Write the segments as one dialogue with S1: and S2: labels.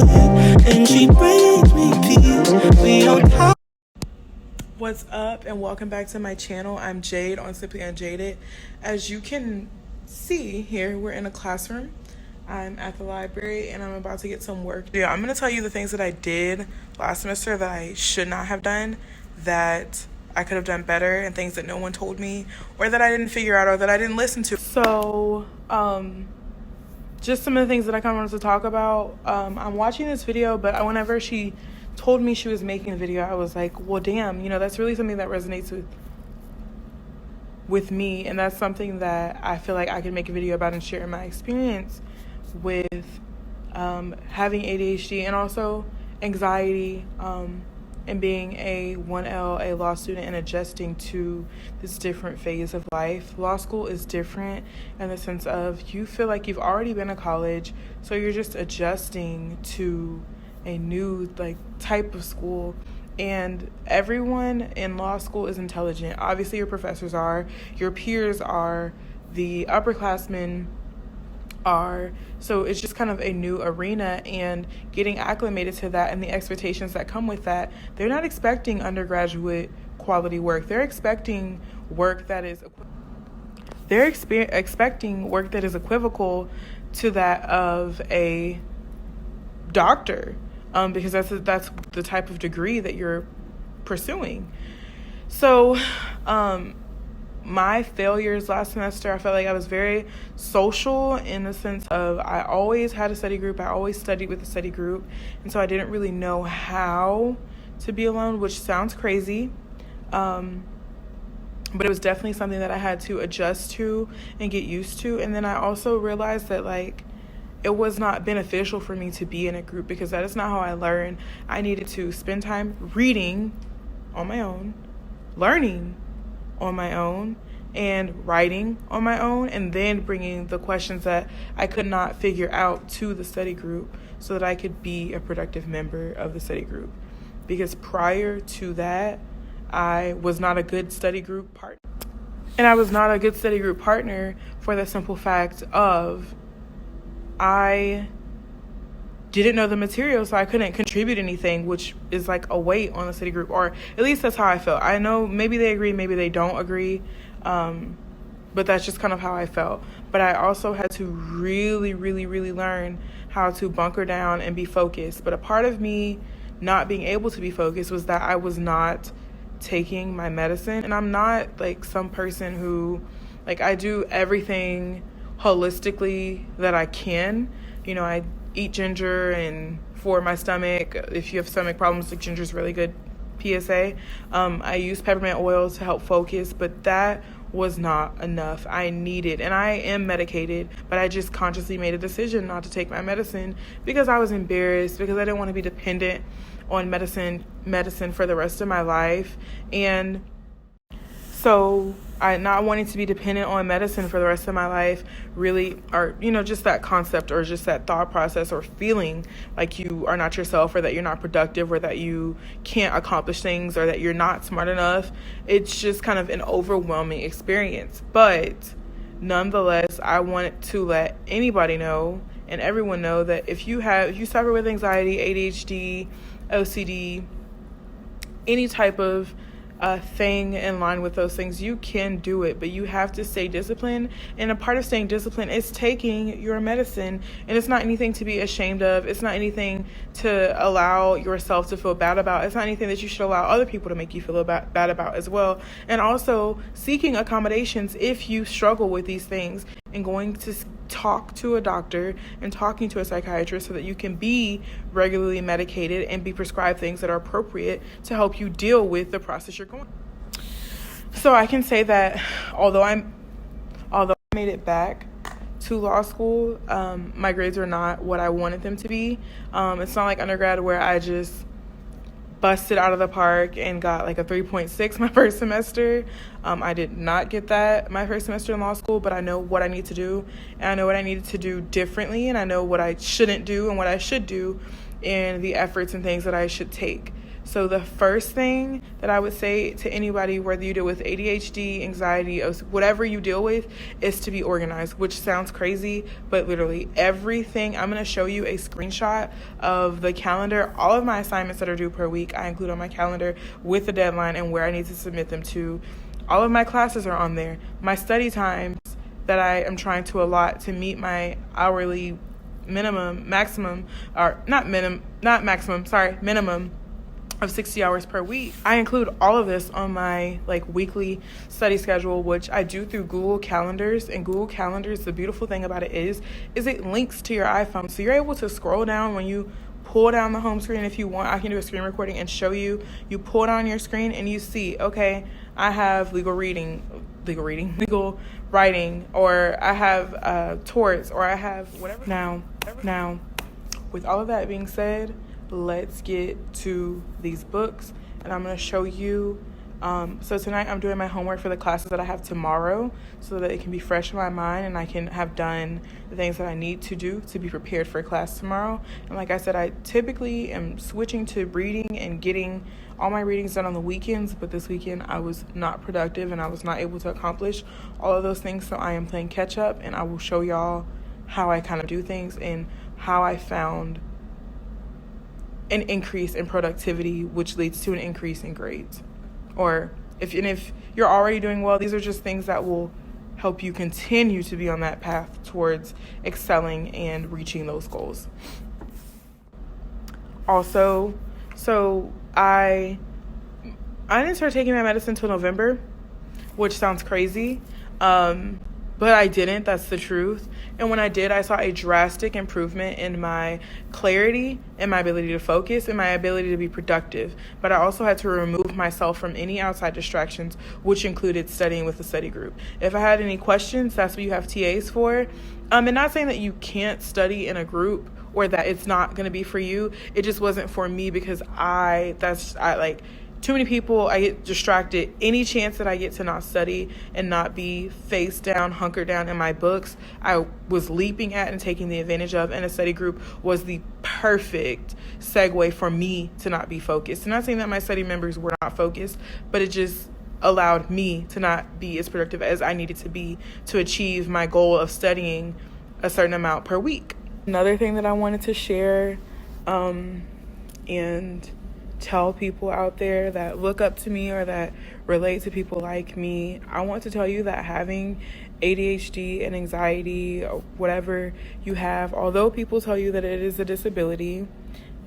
S1: good, and she brings me peace. We don't talk.
S2: What's up, and welcome back to my channel. I'm Jade on Simply Unjaded. As you can see here, we're in a classroom. I'm at the library and I'm about to get some work. Yeah, I'm gonna tell you the things that I did last semester that I should not have done, that I could have done better, and things that no one told me, or that I didn't figure out, or that I didn't listen to. So, just some of the things that I kind of wanted to talk about. I'm watching this video, but whenever she told me she was making a video, I was like, well, damn, you know, that's really something that resonates with me, and that's something that I feel like I can make a video about and share my experience with having ADHD and also anxiety, and being a 1L, a law student, and adjusting to this different phase of life. Law school is different in the sense of you feel like you've already been to college, so you're just adjusting to a new type of school. And everyone in law school is intelligent. Obviously your professors are, your peers are, the upperclassmen are. So it's just kind of a new arena, and getting acclimated to that and the expectations that come with that. They're not expecting undergraduate quality work. They're expecting work that is expecting work that is equivocal to that of a doctor, because that's the type of degree that you're pursuing. So my failures last semester, I felt like I was very social in the sense of I always had a study group. I always studied with a study group. And so I didn't really know how to be alone, which sounds crazy. But it was definitely something that I had to adjust to and get used to. And then I also realized that it was not beneficial for me to be in a group, because that is not how I learn. I needed to spend time reading on my own, learning on my own, and writing on my own, and then bringing the questions that I could not figure out to the study group so that I could be a productive member of the study group. Because prior to that, I was not a good study group partner. And I was not a good study group partner for the simple fact of I didn't know the material, so I couldn't contribute anything, which is like a weight on the study group, or at least that's how I felt. I know maybe they agree, maybe they don't agree, but that's just kind of how I felt. But I also had to really, really, really learn how to bunker down and be focused. But a part of me not being able to be focused was that I was not taking my medicine. And I'm not some person who, I do everything holistically that I can. You know, I eat ginger, and for my stomach, if you have stomach problems, ginger is really good PSA. I use peppermint oil to help focus, but that was not enough. I needed, and I am medicated, but I just consciously made a decision not to take my medicine because I was embarrassed, because I didn't want to be dependent on medicine for the rest of my life. And so I not wanting to be dependent on medicine for the rest of my life really, or, just that concept, or just that thought process, or feeling like you are not yourself, or that you're not productive, or that you can't accomplish things, or that you're not smart enough. It's just kind of an overwhelming experience. But nonetheless, I wanted to let anybody know, and everyone know, that if you suffer with anxiety, ADHD, OCD, any type of thing in line with those things, you can do it, but you have to stay disciplined. And a part of staying disciplined is taking your medicine, and it's not anything to be ashamed of. It's not anything to allow yourself to feel bad about. It's not anything that you should allow other people to make you feel bad about as well. And also seeking accommodations if you struggle with these things, and going to talk to a doctor and talking to a psychiatrist so that you can be regularly medicated and be prescribed things that are appropriate to help you deal with the process you're going through. So I can say that although I made it back to law school, my grades were not what I wanted them to be. It's not like undergrad where I just busted out of the park and got a 3.6 my first semester. I did not get that my first semester in law school, but I know what I need to do, and I know what I needed to do differently, and I know what I shouldn't do and what I should do, and the efforts and things that I should take. So the first thing that I would say to anybody, whether you deal with ADHD, anxiety, or whatever you deal with, is to be organized, which sounds crazy, but literally everything. I'm going to show you a screenshot of the calendar. All of my assignments that are due per week, I include on my calendar with the deadline and where I need to submit them to. All of my classes are on there. My study times that I am trying to allot to meet my hourly minimum of 60 hours per week. I include all of this on my weekly study schedule, which I do through Google Calendars. And Google Calendars, the beautiful thing about it is it links to your iPhone. So you're able to scroll down when you pull down the home screen. If you want, I can do a screen recording and show you. You pull down your screen and you see, okay, I have legal writing, or I have torts, or I have whatever. Now, with all of that being said, let's get to these books, and I'm going to show you. So tonight I'm doing my homework for the classes that I have tomorrow so that it can be fresh in my mind and I can have done the things that I need to do to be prepared for class tomorrow. And like I said, I typically am switching to reading and getting all my readings done on the weekends, but this weekend I was not productive and I was not able to accomplish all of those things. So I am playing catch up, and I will show y'all how I kind of do things and how I found an increase in productivity, which leads to an increase in grades. Or if you're already doing well, these are just things that will help you continue to be on that path towards excelling and reaching those goals. Also, so I didn't start taking my medicine until November, which sounds crazy. But I didn't. That's the truth. And when I did, I saw a drastic improvement in my clarity and my ability to focus and my ability to be productive. But I also had to remove myself from any outside distractions, which included studying with a study group. If I had any questions, that's what you have TAs for. And not saying that you can't study in a group or that it's not going to be for you. It just wasn't for me because too many people, I get distracted. Any chance that I get to not study and not be face down, hunkered down in my books, I was leaping at and taking the advantage of. And a study group was the perfect segue for me to not be focused. I'm not saying that my study members were not focused, but it just allowed me to not be as productive as I needed to be to achieve my goal of studying a certain amount per week. Another thing that I wanted to share and tell people out there that look up to me or that relate to people like me, I want to tell you that having ADHD and anxiety or whatever you have, although people tell you that it is a disability,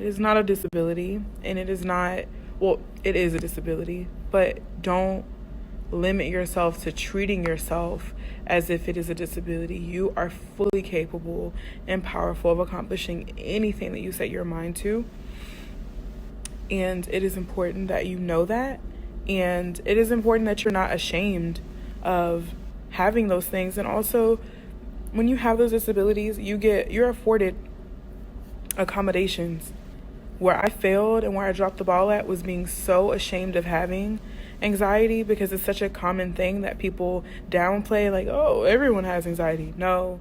S2: it is not a disability, and it is a disability, but don't limit yourself to treating yourself as if it is a disability. You are fully capable and powerful of accomplishing anything that you set your mind to. And it is important that you know that. And it is important that you're not ashamed of having those things. And also, when you have those disabilities, you're afforded accommodations. Where I failed and where I dropped the ball at was being so ashamed of having anxiety, because it's such a common thing that people downplay, like, oh, everyone has anxiety. No,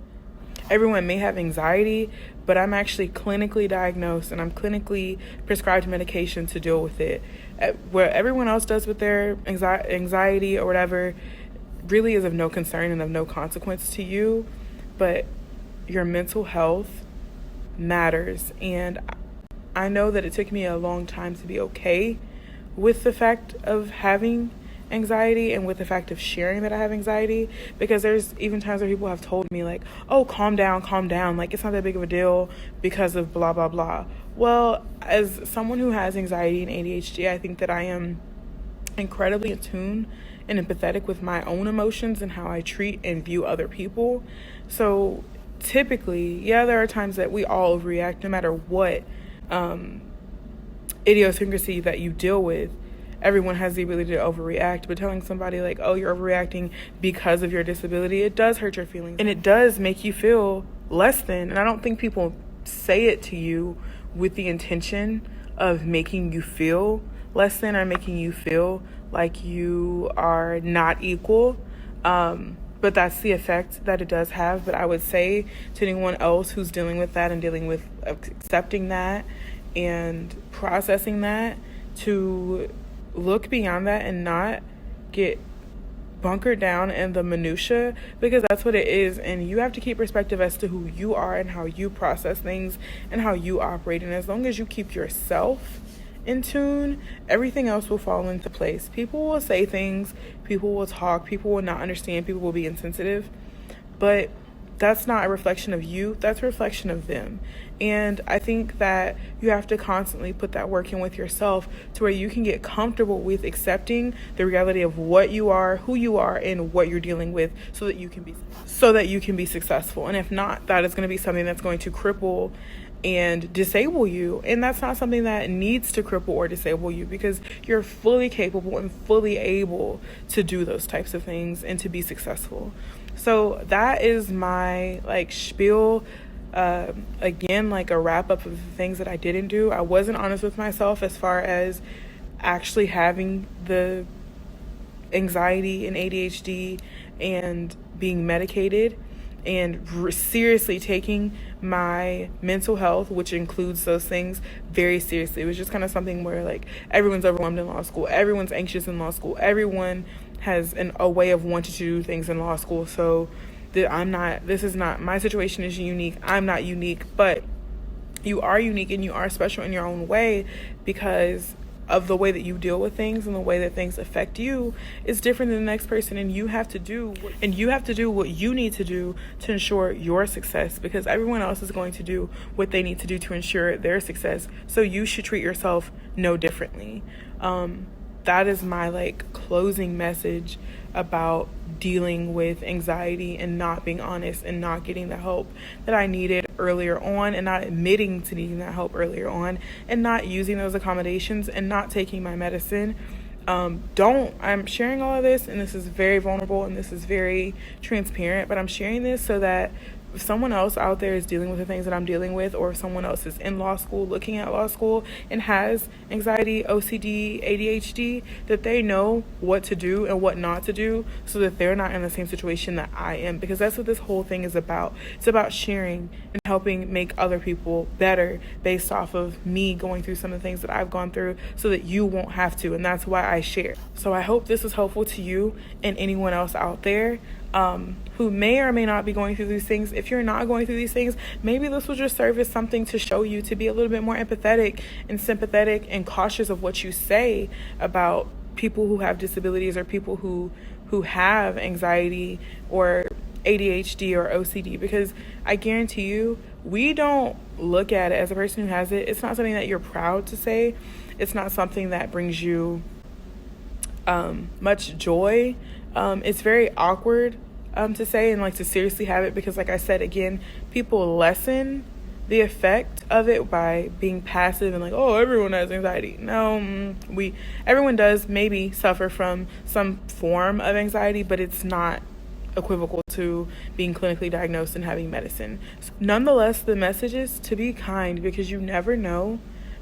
S2: everyone may have anxiety, but I'm actually clinically diagnosed and I'm clinically prescribed medication to deal with it. Where everyone else does with their anxiety or whatever really is of no concern and of no consequence to you, but your mental health matters. And I know that it took me a long time to be okay with the fact of having anxiety and with the fact of sharing that I have anxiety, because there's even times where people have told me like, oh, calm down, like it's not that big of a deal because of blah blah blah. Well, as someone who has anxiety and ADHD, I think that I am incredibly attuned and empathetic with my own emotions and how I treat and view other people. So typically, there are times that we all overreact no matter what idiosyncrasy that you deal with. Everyone has the ability to overreact, but telling somebody like, oh, you're overreacting because of your disability, it does hurt your feelings and it does make you feel less than. And I don't think people say it to you with the intention of making you feel less than or making you feel like you are not equal. But that's the effect that it does have. But I would say to anyone else who's dealing with that and dealing with accepting that and processing that to look beyond that and not get bunkered down in the minutia, because that's what it is. And you have to keep perspective as to who you are and how you process things and how you operate. And as long as you keep yourself in tune, everything else will fall into place. People will say things, people will talk, people will not understand, people will be insensitive, but that's not a reflection of you, that's a reflection of them. And I think that you have to constantly put that work in with yourself to where you can get comfortable with accepting the reality of what you are, who you are, and what you're dealing with, so that you can be successful. And if not, that is going to be something that's going to cripple and disable you. And that's not something that needs to cripple or disable you, because you're fully capable and fully able to do those types of things and to be successful. So that is my spiel. Again, a wrap up of the things that I didn't do. I wasn't honest with myself as far as actually having the anxiety and ADHD and being medicated, and seriously taking my mental health, which includes those things, very seriously. It was just kind of something where everyone's overwhelmed in law school, everyone's anxious in law school, everyone has a way of wanting to do things in law school. So this is not, my situation is unique. I'm not unique, but you are unique and you are special in your own way, because of the way that you deal with things and the way that things affect you is different than the next person. And you have to do what you need to do to ensure your success, because everyone else is going to do what they need to do to ensure their success. So you should treat yourself no differently. That is my closing message about dealing with anxiety and not being honest and not getting the help that I needed earlier on, and not admitting to needing that help earlier on, and not using those accommodations and not taking my medicine. I'm sharing all of this, and this is very vulnerable and this is very transparent, but I'm sharing this so that if someone else out there is dealing with the things that I'm dealing with, or if someone else is in law school, looking at law school, and has anxiety, OCD, ADHD, that they know what to do and what not to do, so that they're not in the same situation that I am. Because that's what this whole thing is about. It's about sharing and helping make other people better based off of me going through some of the things that I've gone through, so that you won't have to. And that's why I share. So I hope this is helpful to you and anyone else out there who may or may not be going through these things. If you're not going through these things, maybe this will just serve as something to show you to be a little bit more empathetic and sympathetic and cautious of what you say about people who have disabilities, or people who have anxiety or ADHD or OCD, because I guarantee you, we don't look at it as a person who has it. It's not something that you're proud to say. It's not something that brings you much joy. It's very awkward to say and to seriously have it, because like I said, again, people lessen the effect of it by being passive and oh, everyone has anxiety. No, everyone does maybe suffer from some form of anxiety, but it's not equivocal to being clinically diagnosed and having medicine. So, nonetheless, the message is to be kind, because you never know.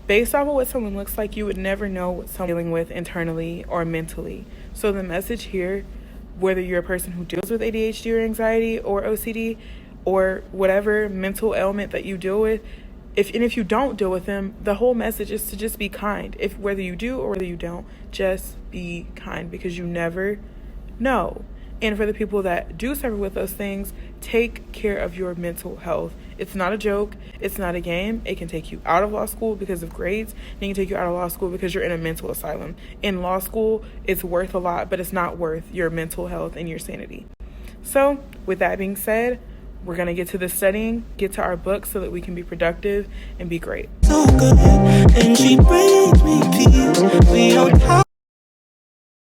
S2: Based off of what someone looks like, you would never know what someone's dealing with internally or mentally. So the message here, whether you're a person who deals with ADHD or anxiety or OCD or whatever mental ailment that you deal with, if you don't deal with them, the whole message is to just be kind. Whether you do or whether you don't, just be kind, because you never know. And for the people that do suffer with those things, take care of your mental health. It's not a joke. It's not a game. It can take you out of law school because of grades. And it can take you out of law school because you're in a mental asylum. In law school, it's worth a lot, but it's not worth your mental health and your sanity. So with that being said, we're going to get to the studying, get to our books so that we can be productive and be great.
S1: So good, and she brings me